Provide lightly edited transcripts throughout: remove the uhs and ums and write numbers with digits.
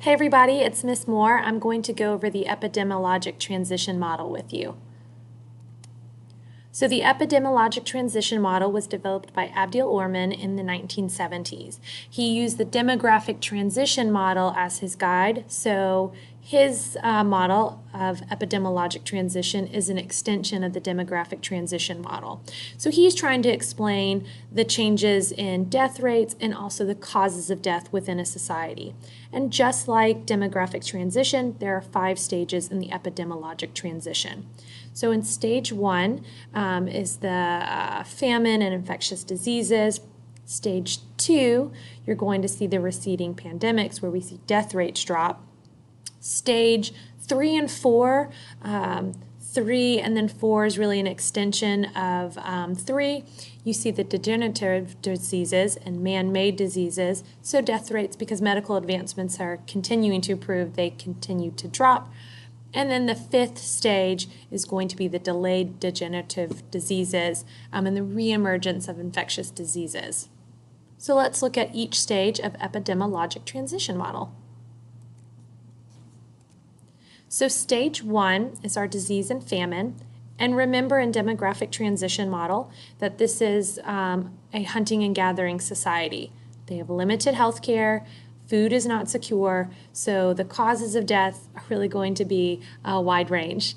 Hey everybody, it's Miss Moore. I'm going to go over the epidemiologic transition model with you. So the epidemiologic transition model was developed by Abdel Orman in the 1970s. He used the demographic transition model as his guide. So his model of epidemiologic transition is an extension of the demographic transition model. So he's trying to explain the changes in death rates and also the causes of death within a society. And just like demographic transition, there are 5 stages in the epidemiologic transition. So in stage 1 is the famine and infectious diseases. Stage 2, you're going to see the receding pandemics where we see death rates drop. Stage 3 and 4, 3 and then 4 is really an extension of 3. You see the degenerative diseases and man-made diseases. So death rates, because medical advancements are continuing to improve, they continue to drop. And then the 5th stage is going to be the delayed degenerative diseases and the reemergence of infectious diseases. So let's look at each stage of epidemiologic transition model. So stage 1 is our disease and famine. And remember in demographic transition model that this is a hunting and gathering society. They have limited health care. Food is not secure, so the causes of death are really going to be a wide range.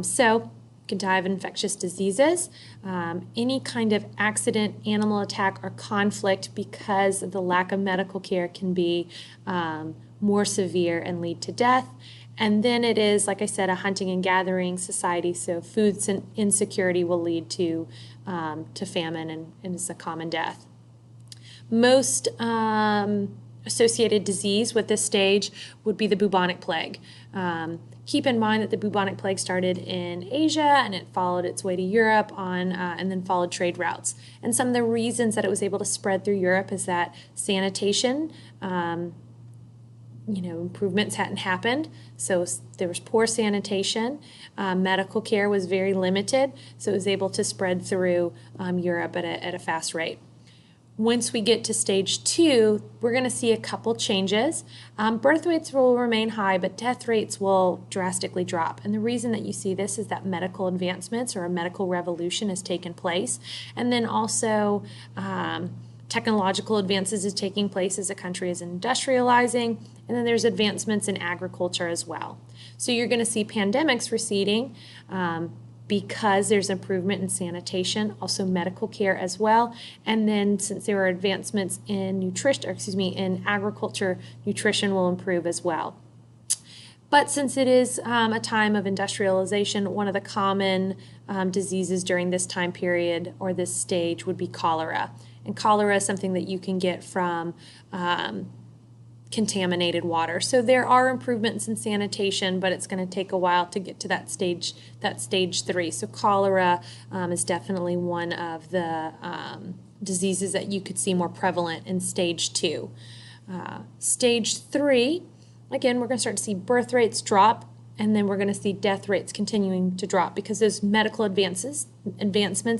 So you can die of infectious diseases, any kind of accident, animal attack, or conflict because of the lack of medical care can be more severe and lead to death. And then it is, like I said, a hunting and gathering society, so food insecurity will lead to famine and is a common death. Most associated disease with this stage would be the bubonic plague. Keep in mind that the bubonic plague started in Asia and it followed its way to Europe and then followed trade routes. And some of the reasons that it was able to spread through Europe is that sanitation, improvements hadn't happened, so there was poor sanitation. Medical care was very limited, so it was able to spread through Europe at a fast rate. Once we get to stage 2, we're going to see a couple changes. Birth rates will remain high, but death rates will drastically drop. And the reason that you see this is that medical advancements or a medical revolution has taken place. And then also technological advances is taking place as a country is industrializing. And then there's advancements in agriculture as well. So you're going to see pandemics receding, because there's improvement in sanitation, also medical care as well. And then since there are advancements in in agriculture, nutrition will improve as well. But since it is a time of industrialization, one of the common diseases during this time period or this stage would be cholera. And cholera is something that you can get from contaminated water. So there are improvements in sanitation, but it's going to take a while to get to that stage 3. So cholera is definitely one of the diseases that you could see more prevalent in stage 2. Stage 3, again, we're going to start to see birth rates drop, and then we're going to see death rates continuing to drop because those medical advancements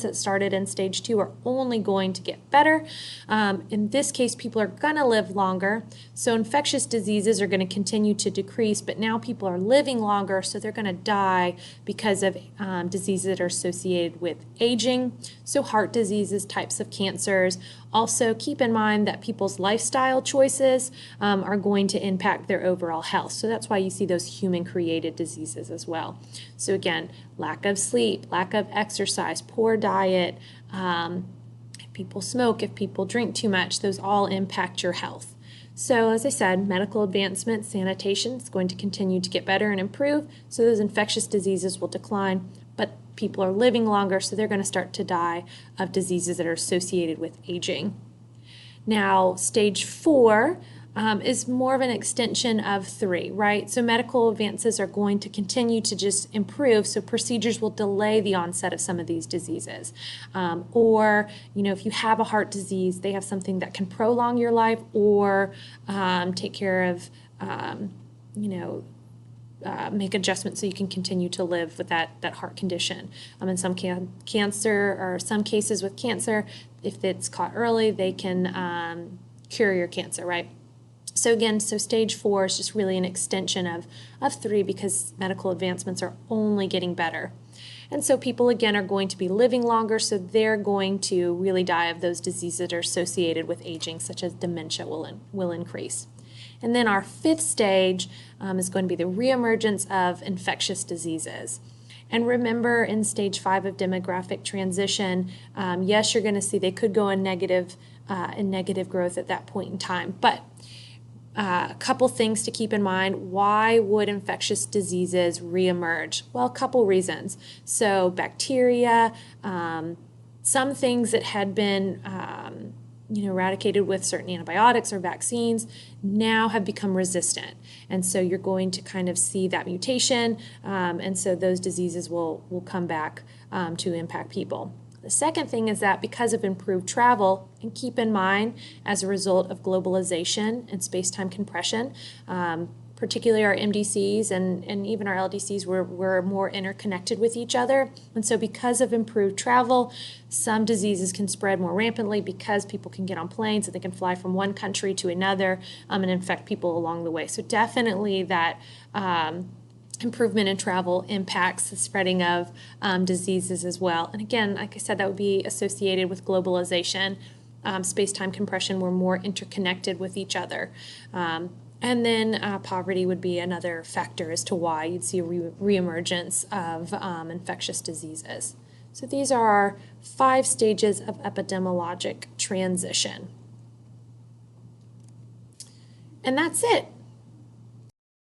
that started in stage 2 are only going to get better. In this case, people are going to live longer, so infectious diseases are going to continue to decrease, but now people are living longer, so they're going to die because of diseases that are associated with aging, so heart diseases, types of cancers. Also, keep in mind that people's lifestyle choices are going to impact their overall health, so that's why you see those human-created diseases as well. So again, lack of sleep, lack of exercise, poor diet, if people smoke, if people drink too much, those all impact your health. So as I said, medical advancement, sanitation is going to continue to get better and improve, so those infectious diseases will decline, but people are living longer, so they're going to start to die of diseases that are associated with aging. Now, stage 4 is more of an extension of 3, right? So medical advances are going to continue to just improve, so procedures will delay the onset of some of these diseases. Or, if you have a heart disease, they have something that can prolong your life or take care of, make adjustments so you can continue to live with that heart condition. In some cancer or some cases with cancer, if it's caught early, they can cure your cancer, right? So again, so stage 4 is just really an extension of 3 because medical advancements are only getting better. And so people, again, are going to be living longer, so they're going to really die of those diseases that are associated with aging, such as dementia will increase. And then our 5th stage is going to be the reemergence of infectious diseases. And remember, in stage 5 of demographic transition, yes, you're going to see they could go in negative growth at that point in time. But a couple things to keep in mind. Why would infectious diseases reemerge? Well, a couple reasons. So bacteria, some things that had been eradicated with certain antibiotics or vaccines now have become resistant. And so you're going to kind of see that mutation, and so those diseases will come back to impact people. The second thing is that because of improved travel, and keep in mind as a result of globalization and space-time compression, particularly our MDCs and even our LDCs, we're more interconnected with each other. And so because of improved travel, some diseases can spread more rampantly because people can get on planes and they can fly from one country to another and infect people along the way. So definitely that improvement in travel impacts the spreading of diseases as well. And again, like I said, that would be associated with globalization, space-time compression. We're more interconnected with each other. And then poverty would be another factor as to why you'd see a reemergence of infectious diseases. So these are our 5 stages of epidemiologic transition. And that's it.